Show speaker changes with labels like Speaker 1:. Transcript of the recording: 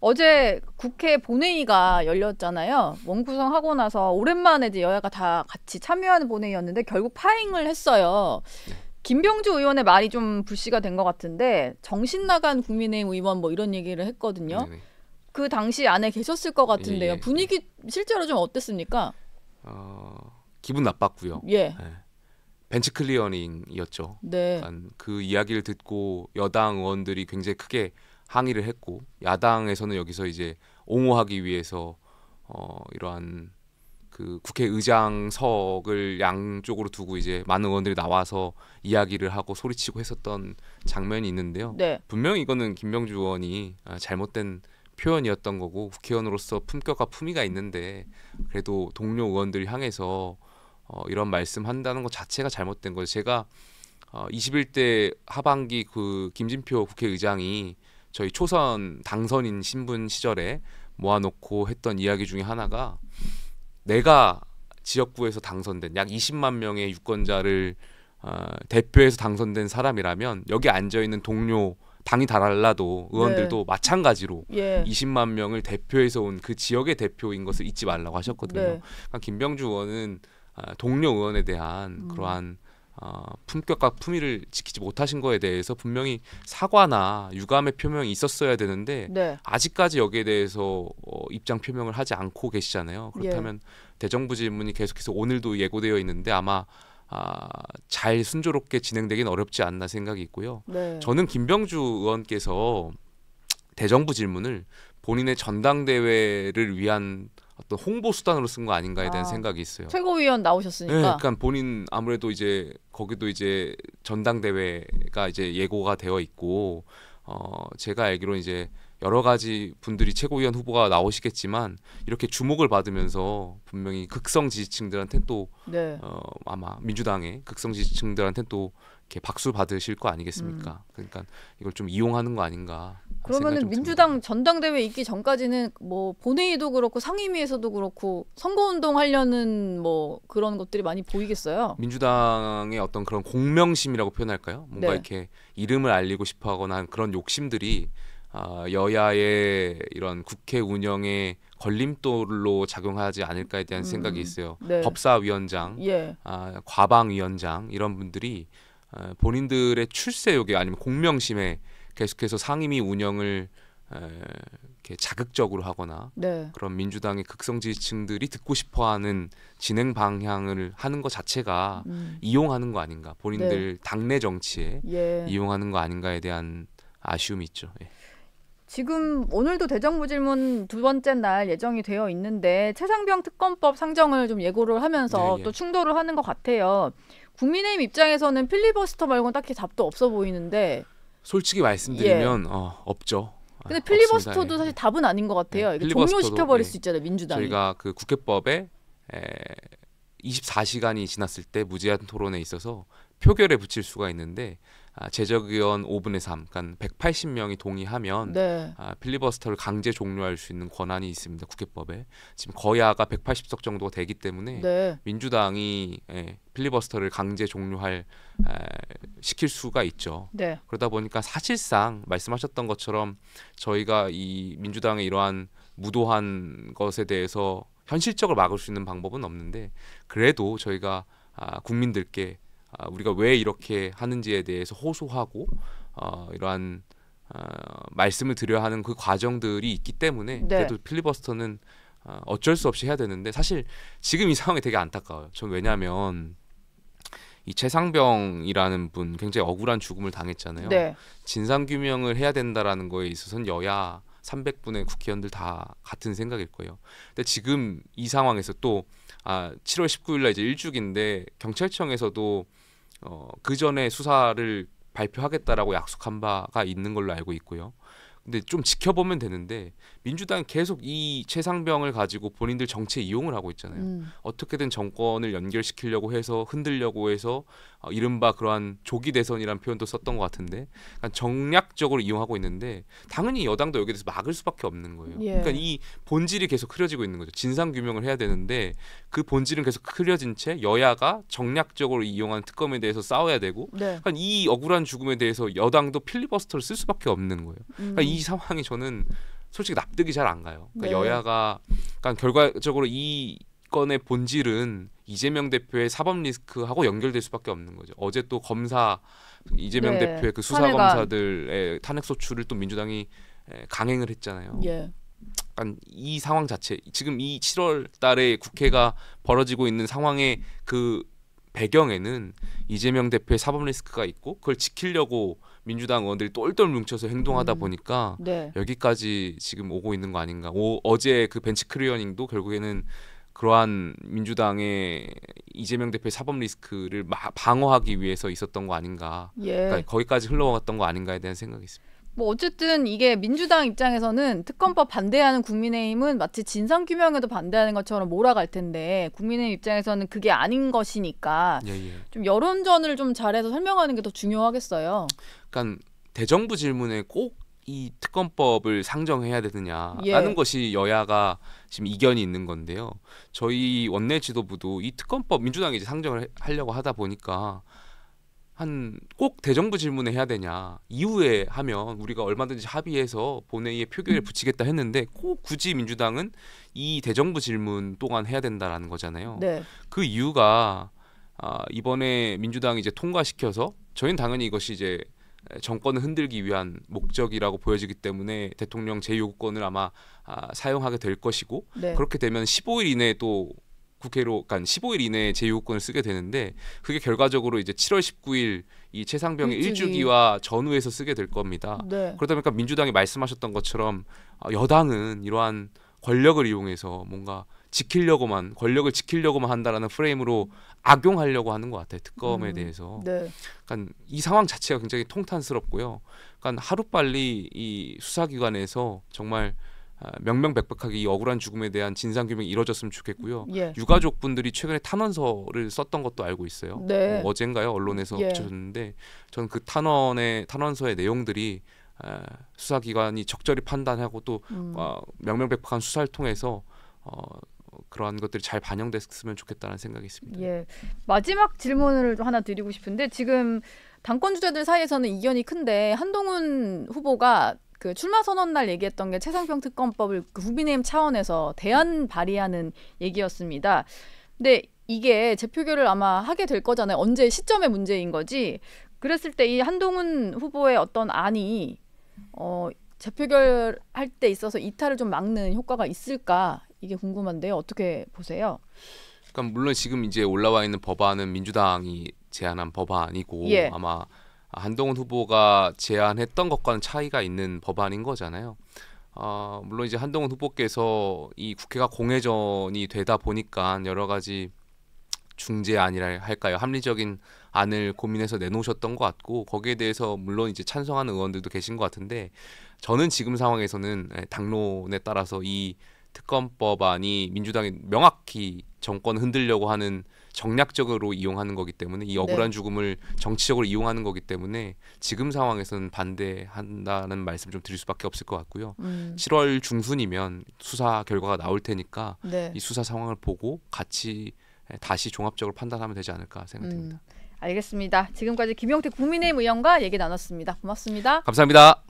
Speaker 1: 어제 국회 본회의가 열렸잖아요. 원구성하고 나서 오랜만에 이제 여야가 다 같이 참여하는 본회의였는데 결국 파행을 했어요. 김병주 의원의 말이 좀 불씨가 된 것 같은데 정신 나간 국민의힘 의원 뭐 이런 얘기를 했거든요.
Speaker 2: 네네.
Speaker 1: 그 당시 안에 계셨을 것 같은데요.
Speaker 2: 예.
Speaker 1: 분위기 실제로 좀 어땠습니까?
Speaker 2: 기분 나빴고요.
Speaker 1: 예.
Speaker 2: 네. 벤치 클리어링이었죠.
Speaker 1: 네.
Speaker 2: 그러니까 그 이야기를 듣고 여당 의원들이 굉장히 크게 항의를 했고 야당에서는 여기서 이제 옹호하기 위해서 이러한 그 국회의장석을 양쪽으로 두고 이제 많은 의원들이 나와서 이야기를 하고 소리치고 했었던 장면이 있는데요.
Speaker 1: 네.
Speaker 2: 분명히 이거는 김병주 의원이 잘못된 표현이었던 거고 국회의원으로서 품격과 품위가 있는데 그래도 동료 의원들 향해서 이런 말씀한다는 것 자체가 잘못된 거죠. 제가 21대 하반기 그 김진표 국회의장이 저희 초선 당선인 신분 시절에 모아놓고 했던 이야기 중에 하나가 내가 지역구에서 당선된 약 20만 명의 유권자를 대표해서 당선된 사람이라면 여기 앉아있는 동료 당이 달라도 의원들도
Speaker 1: 네.
Speaker 2: 마찬가지로
Speaker 1: 예.
Speaker 2: 20만 명을 대표해서 온 그 지역의 대표인 것을 잊지 말라고 하셨거든요.
Speaker 1: 네.
Speaker 2: 그러니까 김병주 의원은 동료 의원에 대한 그러한 품격과 품위를 지키지 못하신 거에 대해서 분명히 사과나 유감의 표명이 있었어야 되는데
Speaker 1: 네.
Speaker 2: 아직까지 여기에 대해서 입장 표명을 하지 않고 계시잖아요. 그렇다면 대정부 질문이 계속해서 오늘도 예고되어 있는데 아마 잘 순조롭게 진행되긴 어렵지 않나 생각이 있고요.
Speaker 1: 네.
Speaker 2: 저는 김병주 의원께서 대정부 질문을 본인의 전당대회를 위한 어떤 홍보 수단으로 쓴 거 아닌가에 대한 생각이 있어요.
Speaker 1: 최고위원 나오셨으니까.
Speaker 2: 네, 그러니까 본인 아무래도 이제 거기도 이제 전당대회가 이제 예고가 되어 있고 제가 알기로 이제 여러 가지 분들이 최고위원 후보가 나오시겠지만 이렇게 주목을 받으면서 분명히 극성 지지층들한테는 또
Speaker 1: 네.
Speaker 2: 아마 민주당의 극성 지지층들한테는 또 이렇게 박수 받으실 거 아니겠습니까? 그러니까 이걸 좀 이용하는 거 아닌가.
Speaker 1: 그러면은 민주당 전당대회 있기 전까지는 뭐 본회의도 그렇고 상임위에서도 그렇고 선거운동 하려는 뭐 그런 것들이 많이 보이겠어요.
Speaker 2: 민주당의 어떤 그런 공명심이라고 표현할까요? 뭔가
Speaker 1: 네.
Speaker 2: 이렇게 이름을 알리고 싶어하거나 하는 그런 욕심들이 여야의 이런 국회 운영에 걸림돌로 작용하지 않을까에 대한 생각이 있어요.
Speaker 1: 네.
Speaker 2: 법사위원장,
Speaker 1: 예.
Speaker 2: 과방위원장 이런 분들이 본인들의 출세욕에 아니면 공명심에 계속해서 상임위 운영을 이렇게 자극적으로 하거나
Speaker 1: 네.
Speaker 2: 그런 민주당의 극성 지지층들이 듣고 싶어하는 진행 방향을 하는 것 자체가 이용하는 거 아닌가, 본인들 당내 정치에
Speaker 1: 예.
Speaker 2: 이용하는 거 아닌가에 대한 아쉬움이 있죠. 예.
Speaker 1: 지금 오늘도 대정부 질문 두 번째 날 예정이 되어 있는데 최상병 특검법 상정을 좀 예고를 하면서
Speaker 2: 네, 예.
Speaker 1: 또 충돌을 하는 것 같아요. 국민의힘 입장에서는 필리버스터 말고는 딱히 답도 없어 보이는데.
Speaker 2: 솔직히 말씀드리면 없죠.
Speaker 1: 근데 필리버스터도
Speaker 2: 없습니다. 예.
Speaker 1: 사실 답은 아닌 것 같아요.
Speaker 2: 네,
Speaker 1: 이게
Speaker 2: 필리버스터도,
Speaker 1: 종료시켜버릴
Speaker 2: 예.
Speaker 1: 수 있잖아요, 민주당이.
Speaker 2: 저희가 그 국회법에 24시간이 지났을 때 무제한 토론에 있어서 표결에 붙일 수가 있는데 제적의원 5분의 3, 그러니까 180명이 동의하면
Speaker 1: 네.
Speaker 2: 필리버스터를 강제 종료할 수 있는 권한이 있습니다. 국회법에. 지금 거야가 180석 정도가 되기 때문에
Speaker 1: 네.
Speaker 2: 민주당이 필리버스터를 강제 종료할 시킬 수가 있죠.
Speaker 1: 네.
Speaker 2: 그러다 보니까 사실상 말씀하셨던 것처럼 저희가 이 민주당의 이러한 무도한 것에 대해서 현실적으로 막을 수 있는 방법은 없는데 그래도 저희가 국민들께 우리가 왜 이렇게 하는지에 대해서 호소하고 이러한 말씀을 드려야 하는 그 과정들이 있기 때문에
Speaker 1: 네.
Speaker 2: 그래도 필리버스터는 어쩔 수 없이 해야 되는데 사실 지금 이 상황이 되게 안타까워요. 전 왜냐하면 이 최상병이라는 분 굉장히 억울한 죽음을 당했잖아요.
Speaker 1: 네.
Speaker 2: 진상규명을 해야 된다라는 거에 있어서는 여야 300분의 국회의원들 다 같은 생각일 거예요. 근데 지금 이 상황에서 또 7월 19일 날 이제 일주기인데 경찰청에서도 그 전에 수사를 발표하겠다라고 약속한 바가 있는 걸로 알고 있고요. 근데 좀 지켜보면 되는데 민주당이 계속 이 최상병을 가지고 본인들 정치에 이용을 하고 있잖아요. 어떻게든 정권을 연결시키려고 해서 흔들려고 해서 이른바 그러한 조기 대선이라는 표현도 썼던 것 같은데 그러니까 정략적으로 이용하고 있는데 당연히 여당도 여기에 대해서 막을 수밖에 없는 거예요.
Speaker 1: 예.
Speaker 2: 그러니까 이 본질이 계속 흐려지고 있는 거죠. 진상규명을 해야 되는데 그 본질은 계속 흐려진 채 여야가 정략적으로 이용한 특검에 대해서 싸워야 되고
Speaker 1: 네.
Speaker 2: 그러니까 이 억울한 죽음에 대해서 여당도 필리버스터를 쓸 수밖에 없는 거예요. 그러니까 이 상황이 저는 솔직히 납득이 잘 안 가요. 그러니까
Speaker 1: 네.
Speaker 2: 여야가 그러니까 결과적으로 이 건의 본질은 이재명 대표의 사법 리스크하고 연결될 수밖에 없는 거죠. 어제 또 검사 이재명
Speaker 1: 네.
Speaker 2: 대표의 그 수사
Speaker 1: 탄핵안.
Speaker 2: 검사들의 탄핵 소추를 또 민주당이 강행을 했잖아요.
Speaker 1: 예.
Speaker 2: 약간 이 상황 자체 지금 이 7월 달에 국회가 벌어지고 있는 상황의 그 배경에는 이재명 대표의 사법 리스크가 있고 그걸 지키려고 민주당 의원들이 똘똘 뭉쳐서 행동하다 보니까
Speaker 1: 네.
Speaker 2: 여기까지 지금 오고 있는 거 아닌가. 어제 그 벤치 클리어닝도 결국에는 그러한 민주당의 이재명 대표의 사법 리스크를 방어하기 위해서 있었던 거 아닌가.
Speaker 1: 예.
Speaker 2: 그러니까 거기까지 흘러갔던 거 아닌가에 대한 생각이 있습니다.
Speaker 1: 뭐 어쨌든 이게 민주당 입장에서는 특검법 반대하는 국민의힘은 마치 진상규명에도 반대하는 것처럼 몰아갈 텐데 국민의힘 입장에서는 그게 아닌 것이니까
Speaker 2: 예.
Speaker 1: 좀 여론전을 좀 잘해서 설명하는 게 더 중요하겠어요.
Speaker 2: 그러니까 대정부 질문에 꼭 이 특검법을 상정해야 되느냐라는
Speaker 1: 예.
Speaker 2: 것이 여야가 지금 이견이 있는 건데요. 저희 원내 지도부도 이 특검법 민주당이 이제 상정을 하려고 하다 보니까 한 꼭 대정부 질문에 해야 되냐 이후에 하면 우리가 얼마든지 합의해서 본회의에 표결에 붙이겠다 했는데 꼭 굳이 민주당은 이 대정부 질문 동안 해야 된다라는 거잖아요.
Speaker 1: 네.
Speaker 2: 그 이유가 이번에 민주당이 이제 통과시켜서 저희는 당연히 이것이 이제 정권을 흔들기 위한 목적이라고 보여지기 때문에 대통령 제 요구권을 아마 사용하게 될 것이고
Speaker 1: 네.
Speaker 2: 그렇게 되면 15일 이내에 또 국회로 그러니까 15일 이내에 제 요구권을 쓰게 되는데 그게 결과적으로 이제 7월 19일 이 최상병의 일주기와 전후에서 쓰게 될 겁니다.
Speaker 1: 네.
Speaker 2: 그러다 보니까 민주당이 말씀하셨던 것처럼 여당은 이러한 권력을 이용해서 뭔가 권력을 지키려고만 한다라는 프레임으로 악용하려고 하는 것 같아요. 특검에 대해서.
Speaker 1: 네.
Speaker 2: 그러니까 이 상황 자체가 굉장히 통탄스럽고요. 그러니까 하루빨리 이 수사기관에서 정말 명명백백하게 이 억울한 죽음에 대한 진상규명이 이루어졌으면 좋겠고요.
Speaker 1: 예.
Speaker 2: 유가족분들이 최근에 탄원서를 썼던 것도 알고 있어요.
Speaker 1: 네.
Speaker 2: 어젠가요? 언론에서
Speaker 1: 예.
Speaker 2: 붙여줬는데 저는 그 탄원서의 내용들이 수사기관이 적절히 판단하고 또 명명백백한 수사를 통해서 그러한 것들이 잘 반영됐으면 좋겠다는 생각이 있습니다.
Speaker 1: 예. 마지막 질문을 좀 하나 드리고 싶은데 지금 당권 주자들 사이에서는 이견이 큰데 한동훈 후보가 그 출마 선언 날 얘기했던 게 최상병 특검법을 그 국민의힘 차원에서 대안 발의하는 얘기였습니다. 근데 이게 재표결을 아마 하게 될 거잖아요. 언제 시점의 문제인 거지. 그랬을 때 이 한동훈 후보의 어떤 안이 재표결할 때 있어서 이탈을 좀 막는 효과가 있을까? 이게 궁금한데요. 어떻게 보세요?
Speaker 2: 그러니까 물론 지금 이제 올라와 있는 법안은 민주당이 제안한 법안이고
Speaker 1: 예.
Speaker 2: 아마 한동훈 후보가 제안했던 것과는 차이가 있는 법안인 거잖아요. 물론 이제 한동훈 후보께서 이 국회가 공회전이 되다 보니까 여러 가지 중재안이라 할까요? 합리적인 안을 고민해서 내놓으셨던 것 같고 거기에 대해서 물론 이제 찬성하는 의원들도 계신 것 같은데 저는 지금 상황에서는 당론에 따라서 이 특검법안이 민주당이 명확히 정권을 흔들려고 하는 정략적으로 이용하는 거기 때문에 이 억울한 죽음을 정치적으로 이용하는 거기 때문에 지금 상황에서는 반대한다는 말씀 좀 드릴 수밖에 없을 것 같고요. 7월 중순이면 수사 결과가 나올 테니까
Speaker 1: 네.
Speaker 2: 이 수사 상황을 보고 같이 다시 종합적으로 판단하면 되지 않을까 생각됩니다.
Speaker 1: 알겠습니다. 지금까지 김용태 국민의힘 의원과 얘기 나눴습니다. 고맙습니다.
Speaker 2: 감사합니다.